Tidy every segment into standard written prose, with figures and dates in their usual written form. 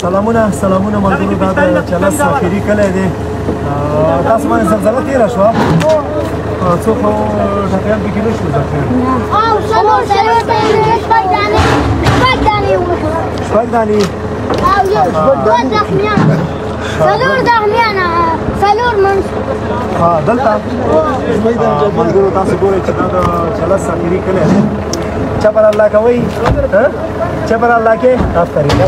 سلامونه ملګرو دا د چلس اخري کلی دی تاسو باندې زلزله تېره شوه څوک خو ټپیان پکې نه شو شپږ دانې دلته ملګرو تاسو ګورئ چې دا د چلس اخري کلی دی چپر الله کوي چپر الله کې آفرین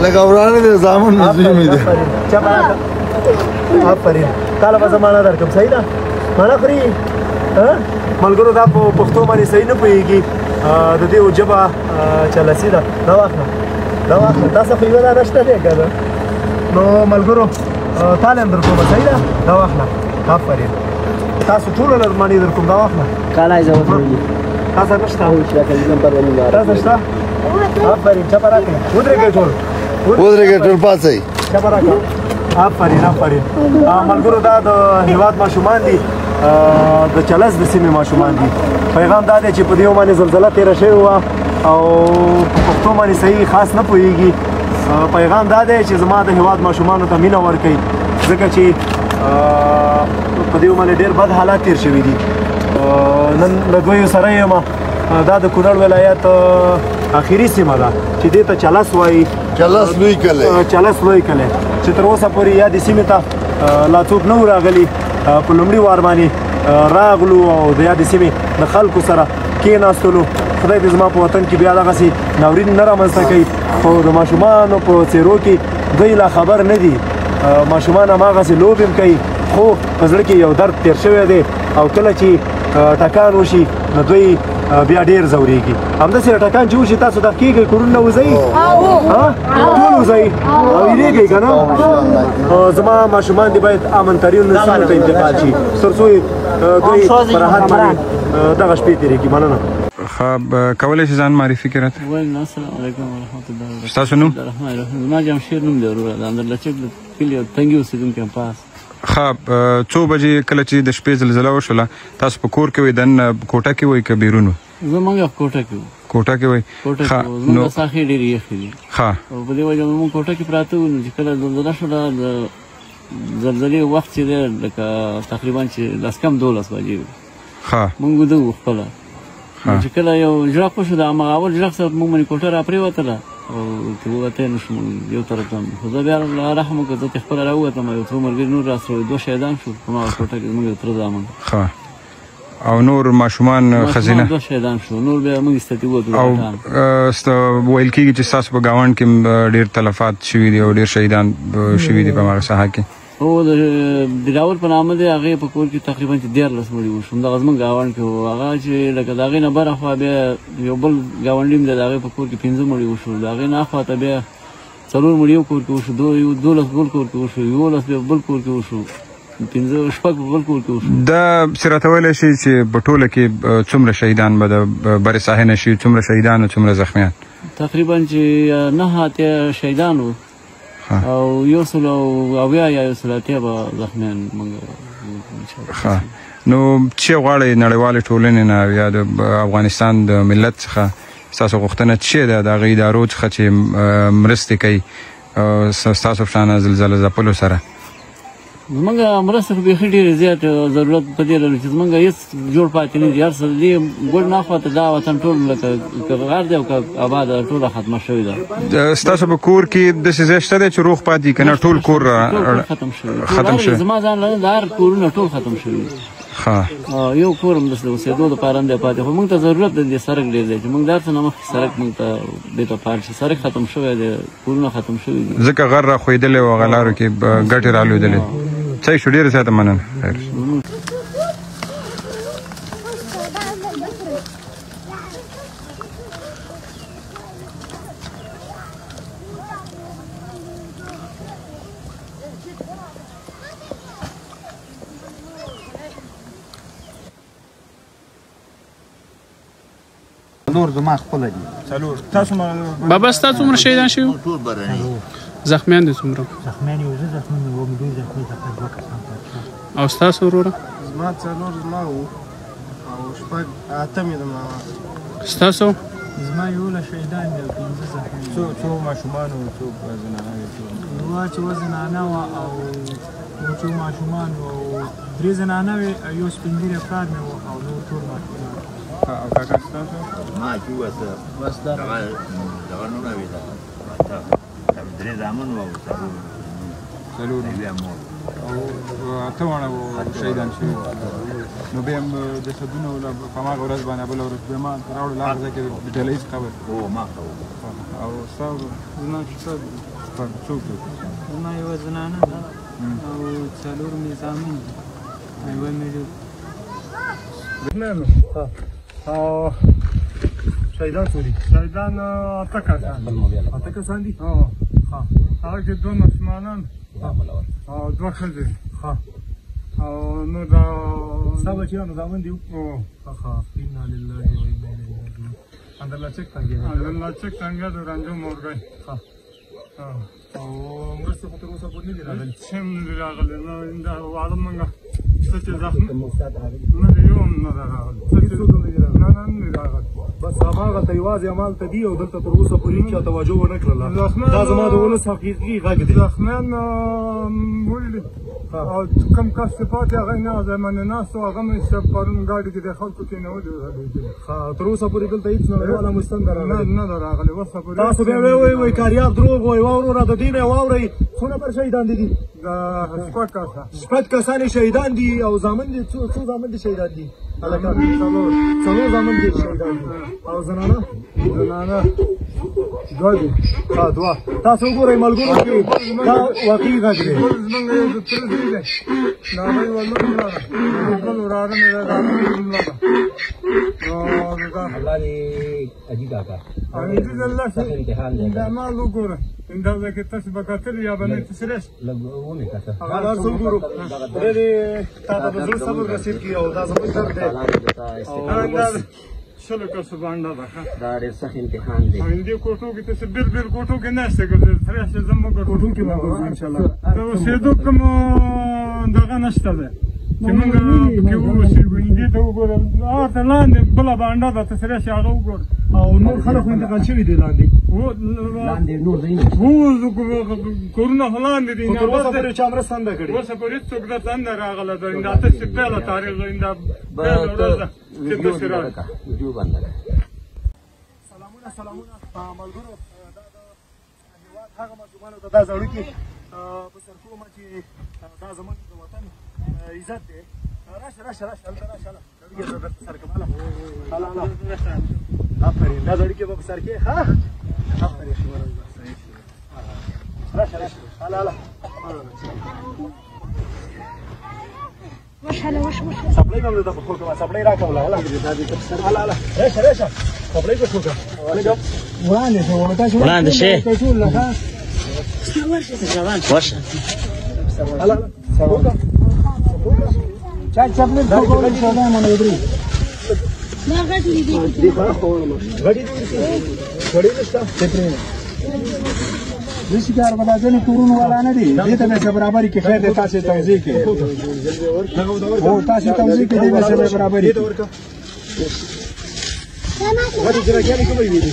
لکه ورانه د زامن نظمی دی آفرین کاله به زمانه درکم صحیح ده مانا خوري ملګرو دا په پښتو باندې صحیح نه پوهېږي د دې ژبه چلسي ده دا واخله تاسو خو یوه دا نشته دی که نه نو ملګرو تاله هم درکومه صحیح ده دا واخله آفرین تاسو ټولو له معنی درکوم دا واخله کاله یې زه تاسو نشته تاسو شته آفرین چپه راکړئ ودرېږئ ټول پاڅئ چپه راکړه آفرین ملګرو دا د هېواد ماشومان دي د چلس د سیمې ماشومان دي پیغام دا دی چې په دې باندې زلزله تېره شوې وه او په پښتو باندې صحیح خاص نه پوهېږي پیغام دا دی چې زما د هېواد ماشومانو ته مینه ورکوي ځکه چې په دې باندې ډېر بد حالات تېر شوي دي نن له دویو سره یم دا د کونړ ولایت اخري سیمه ده چې دې ته چلس وایي چلس لوی کلی چې تر اوسه پورې یادې سیمې ته لا څوک نه و راغلي په لومړي وار باندې راغلو او د یادې سیمې د خلکو سره کېناستلو خدای دې زما په وطن کې بیا دغسې ناورین نه رامنځته کوي خو د ماشومانو په څېرو کې دوی لا خبر نه دي ماشومان هماغسې لوبې هم کوي خو په زړه کې یو درد تېر شوی دی او کله چې ټکان وشي نو دوی بیا ډېر ځورېږي همداسې ټکان چې وشي تاسو دغه کېږئ کورونه وځئ ټول وځئ او ویرېږئ که نه زما ماشومان دې باید امن ترینو سیمو ته انتقال شي تر څو دوی په راحت باندې دغه شپې تېرې کړي مننه کولی شي ځان معرفي کړئ راته السلام علیکم ورحمت الله وبرکاته ستاسو نوم الرحمن الرحیم زما جمشید نوم دی وروره د اندرلچک د کلي تنګي اوسېدونکی یم پاس ښه څو بجې کله چې د شپې زلزله وشوله تاسو په کور کې وئ دننه کوټه کې وئ که بیرون وئ زمونږ په کوټه کې وو کوټه کې وئ زمونږ ساحې ډېرې یخې دي ښه او په دې وجه مونږ کوټه کې پراته وو نو چې کله زلزله شوله د زلزلې وخت چې دی لکه تقریبا چې 10:12 بجې وو ښه مونږ وده وو خپله چې کله یو ژړغ وشو د هماغه اول ژړغ سره مونږ باندې کوټه را پرېوتله او چې ووتی نو شو یو طرف ته خو زه بیا رحم وکړه زه چې خپله را ووتم یو څو ملګري نور راسره دوه شهیدان شو په هماغه کوټه کې زموږ یو تره زامن ښه او نور ماشومان ښځینه دوه شهیدان شو نور بیا موږ ایستتي ووتو او ویل کېږي چې ستاسو په ګاونډ کې ډېر تلفات شوي دي او ډېر شهیدان شوي دي په هماغه ساحه کې هو د دراول په نامه دی هغې په کور کې تقریبا چې 14 مړي وشو همدغه زموږ ګاونډ کې وو هغه چې لکه د هغې نه بره خوا بیا یو بل ګاونډي هم دی د هغې په کور کې 15 مړي وشو د هغې نه اخوا ته بیا 4 مړي یو کور کې وشو 12 بل کور کې وشو 11 بیا بل کور کې وشو 15 شپږ بل کور کې وشو دا څه راته ویلی شي چې په ټوله کې څومره شهیدان به د برې ساحې نه شي څومره شهیدان او څومره زخمیان تقریبا چې 9 شهیدان وو او 100 یا 100 به زخمیان موږ ښه نو چې غواړئ نړیوالې ټولنې نه یا د افغانستان د ملت څخه ستاسو غوښتنه څه ده د هغې ادارو څخه چې مرستې کوي ستاسو په شانه زلزله ځپلو سره زمونږ مرسته خو بیخي ډېرې زیات ضرورت په دې لري چې زمونږ هېڅ جوړ پاتې نه دي هر څه د دې ګوډ ناخوا ته دا وطن ټول لکه غر دی او که آباد ټوله ختمه شوې ده ستاسو په کور کې داسې ځای شته دی چې روغ پاتې که نه ټول کور ختم شوی زما ځان لري د هر کورونه ټول ختم شوي ښه یو کور هم داسې د اوسېدو دپاره هم دی پاتې خو موږ ته ضرورت دی د سړک ډېر دی چې موږ د هر څه نه مخکې سړک موږ ته دې ته پاړ شي سړک ختم شوی دی کورونه ختم شوي دي ځکه غر را ښویدلی و هغه لارو کې ګټې را لوېدلې صحیح شو ډېره زیاته مننه خیر څلور زما خپله دي څلور تاسو بابا ستا څومره شهیدان شوي ټول برني زخمیان دي څومره زخمیان یو زه زخمي مې وم دوی زخمي دوه کسان پاتې شول او ستاسو وروره زما څلور زما وو او شپږ اته مې د ماما ستاسو زما یوله شهیدان دي او 15 زخمیان. څو ماشومان او څو زنانه یوه چې وه زنانه وه او څو ماشومان وه او 3 زنانه وې او یو سپین ږیری پلار مې وه او نور ټول ماشومان. او کاکا ستاسو؟ ما چې وسه بس دا دغه نومه وي درې زامن وو څلور او اته واړه شهیدان شوي نو بیا هم جسدونه په هماغه ورځ باندې بله ورځ بیا ما راوړل هغه ځای کې د ډله ییز قبر او ستاسو زما څوک زما یوه زنانه ده او 4 مې زامن دي او یوه مې او شهیدان څو دي؟ شهیدان اته کسان دي؟ هغه کې 2 مسلمانان او 2 ښځې او نو دا ستا بچیانو زامن دي؟ انا لله و انا الیه راجعون. اندرلا چک څنګه د رنجو مورګی او مرسته خو تر اوسه پورې نه دي راغلي؟ سم نه دي راغلي نو دا واړه موږ څه چې زخم نه دی یو هم نه دی راغلی نه نه دی راغلی بس هماغه ته یوازې همالته دي او دلته تر اوسه پورې هېچا توجه ونه کړله. دا زما د ولس حقیقي غږ دی. زخمیان ولیدي او کوم کس چې پاتې هغه یې نه زمانې ناست و هغه مې پرون ګاډي کې د خلکو کېنولي تر اوسه پورې دلته هېڅ نړیواله مستند راغلی نه دی راغلی اوسه پورې تاسو بیا وایئ کاریاب دروغ وایي واوروره د دې نه یې واورئ څو نفر شهیدان دي؟ شپږ کسان یې شهیدان دي او زامن دي څو زامن دي شهیدان دي؟ څلور زامن دي شهیدان دي او زنانه 2 دي. 2 تاسو وګورئ ملګرو کې دا واقعي غږ دی. زمونږ یو د تره زوی دی د هغه یوه لور مړه ده بل وراره مې دی د هغه لور مړه ده عزیز الله چې دا مال وګوره دا ځای کې تاسو به کتلي یا به نه تسرش هغه دا څه وګورو خدای دې تا ته د زړه صبر نصیب کړي او دا زموږ درد دی. شلو کسو باندې ده دا ډېر سخت امتحان دی. او دې کوټو کې تاسو بل کوټو کې نشته ګرځي فرش زموږ کوټو کې به ان شاء الله دا اوسېدو کوم دغه نشته ده چې موږ کې اوسېږو دې ته وګورم ته لاندې بله باندې ده ته فرش هغه وګور او نور خلک خو انتقال شوي دي لاندې نور ځای نه کورونه خو لاندې دي تر اوسه پورې چا مرسته نه ده کړې اوسه پورې هېڅوک دلته نه راغله ده دا ته چې پیله تاریخ دا پیله ورځ ده چې داسې راغله سلامونه ملګرو دا د هېواد هغه ماشومانو ته دا زړوکي په سر کومه چې دا زموږ د وطن عزت دی. راشه هلته راشه زړوکي زه درته سر کوم آفرین دا زړوکي به په سر کې آفرین راشه سپلۍ به هم درته پښو کومه سپلۍ راکوله راشه سپلۍ پښو کوه وړاندې شئ ورشه ریشګار ولا ځنې کورونه والا نه دي دې ته مې برابري کې خیر دی تاسې توضیح کې او تاسې توضیح کې دې مې برابري غټې جراګانې کومې وي دي؟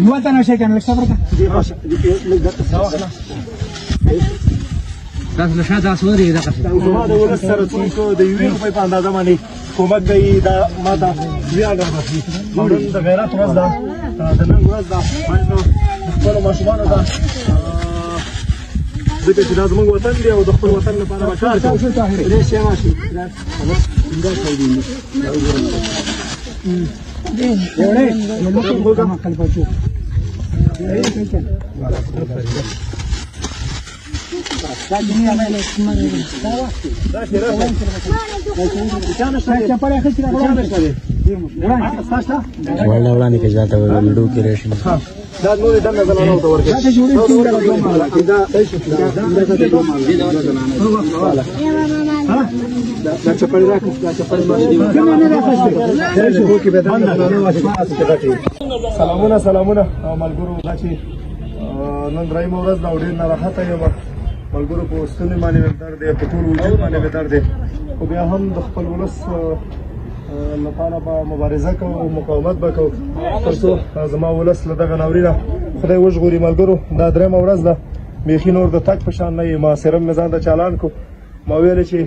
یوه تنه شي کنه لږ صبر تاسو له شاته اسوري دا زما د ولس سره څوک د یوې روپۍ په اندازه باندې کومک کوي دا ما ته ویاړ رابخلي. نن د غیرت ورځ ده د ننګ ورځ ده د خپلو ماشومانو ده ځکه چې دا زموږ وطن دی او د خپل وطن لپاره به کار وړاندې کې ځاته ویډیو کې راشي دا نورې دنده زنانو ته ورکړي دا چپړې راکړه دا چپړې سلامونه ملګرو دا چې نن درېیمه ورځ ده او ډېر ناراحته یم ملګرو په ستوني باندې مې درد دی په ټول وجود باندې مې درد دی خو بیا هم د خپل ولس لپاره به مبارزه کوو او مقاومت به کوو تر څو زما ولس له دغه ناورینه خدای وژغوري ملګرو دا درېیمه ورځ ده بیخي نور د تګ په شان نه یم سرم مې ځان ته چالان کړو ما ویلې چې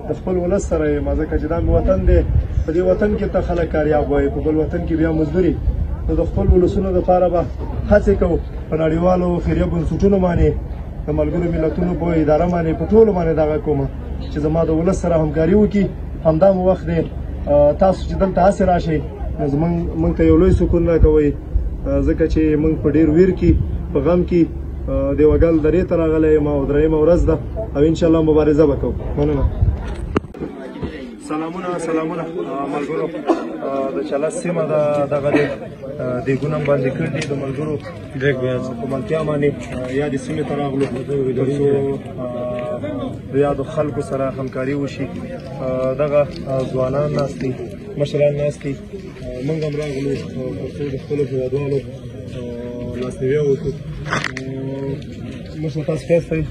د خپل ولس سره یم ځکه چې دا مې وطن دی په دې وطن کې ته خلک کاریاب وایي په بل وطن کې بیا مزدوري نو د خپل ولسونو دپاره به هڅې کوو په نړیوالو خیریه بنسټونو باندې د ملګرو ملتونو په اداره باندې په ټولو باندې دغه کوم چې زما د ولس سره همکاري وکړي همدا مو وخت دی تاسو چې دلته هسې راشئ نو موږ ته یو لوی سکون راکوئ ځکه چې موږ په ډېر ویر کې په غم کې د وګل درې ته راغلی یم او درېیمه ورځ ده او انشاءالله مبارزه به کوو مننه سلامونه ملګرو د چلس سیمه دغه دی دیګونه باندې کړي دي د ملګرو په ملتیا باندې یادې سیمې ته راغلو تر څو د یادو خلکو سره همکاري وشي دغه ځوانان ناست دي مشران ناست دي موږ هم راغلو تر څو د خپلو هېوادوالو لاسنیوی وکړو مشر تاسو ښه یاستئ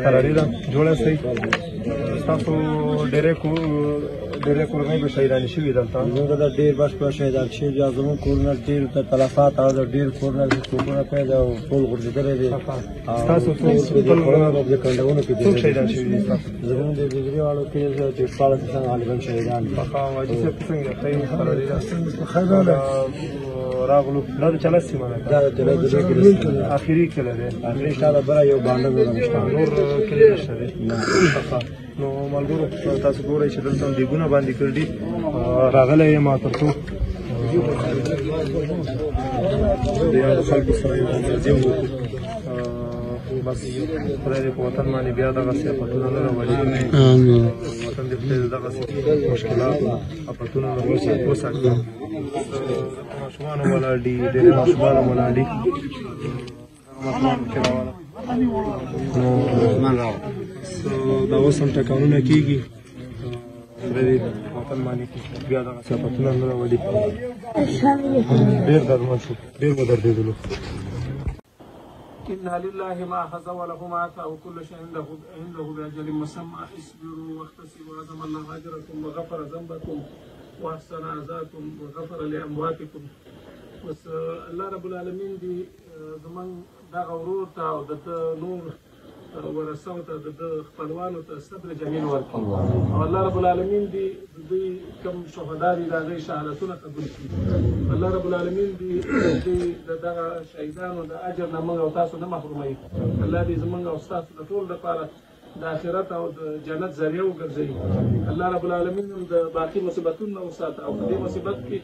قراري ده جوړ یاستئ تاسو ډېرې کورنۍ به شهیدانې شوي دلته زموږ د ډېر بشپړ شهیدان شوي دي او زموږ کورونه ډېر ته تلفات او د ډېر کورونه توپونه پرې دي او ټول غورځېدلی دي ستاسو د کنډونو کې څوک شهیدان شوي دي زموږ د بجري واړو کې د 14 کسان غالبا شهیدان دي حاجي صاحب څنګه ښه قراري ده راغلو دا د چلس سیمه ده دا د اخري کلی دی اخري شاته بله یو بانډه نشته نور کلی نشته دی نو ملګرو تاسو ګورئ چې دلته دیګونه باندې کړي دي راغلی یم تر څو د یادو خلکو سره یو ځای وکړو بس خدای دې په وطن باندې بیا دغسې افتونه نه راولي وطن دې خدای دغسې مشکلات افتونه وساتي ماشومان هم ولاړ دي ډېرې ماشومان هم ولاړ دي ماشومان پکې راوړه دا اوس هم ټکانونه کېږي خدای دې وطن باندې بیا دغسې افتونه نه راولي ډېر دردمن شو ډېر ودردېدلو إنا لله ما أخذ وله ما أعطى وكل شيء عنده بأجل مسمى اصبروا واحتسبوا عظم الله أجركم وغفر ذنبكم وأحسن عزاكم وغفر لأمواتكم بس الله رب العالمين دي زمن دا غورور تا او د نور ورثو ته د خپلوانو ته صبر جمیل ورکړي او الله رب العالمین دې دوی کوم شهدا دي د هغې شهادتونه قبول کړي الله رب العالمین دې د دغه شهیدانو د اجر نه موږ او تاسو نه محروموي الله دې زموږ او ستاسو د ټول لپاره د آخرت او د جنت ذریعه وګرځوي الله رب العالمین هم د باقي مصیبتونو نه وساته او په دې مصیبت کې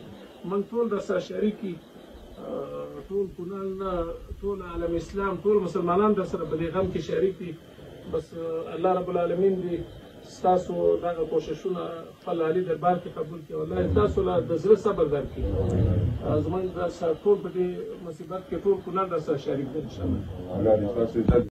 موږ ټول درسره شریکي ټول کونړ نه ټول عالم اسلام ټول مسلمانان در سره په دې غم کې شریک دي بس الله رب العالمین دې ستاسو دغه کوششونه خپل عالي دربار کې قبول کړي والله تاسو له د زړه صبر درکړي زموږ د ټول په دې مصیبت کې ټول کونړ در سره شریک دي انشاءالله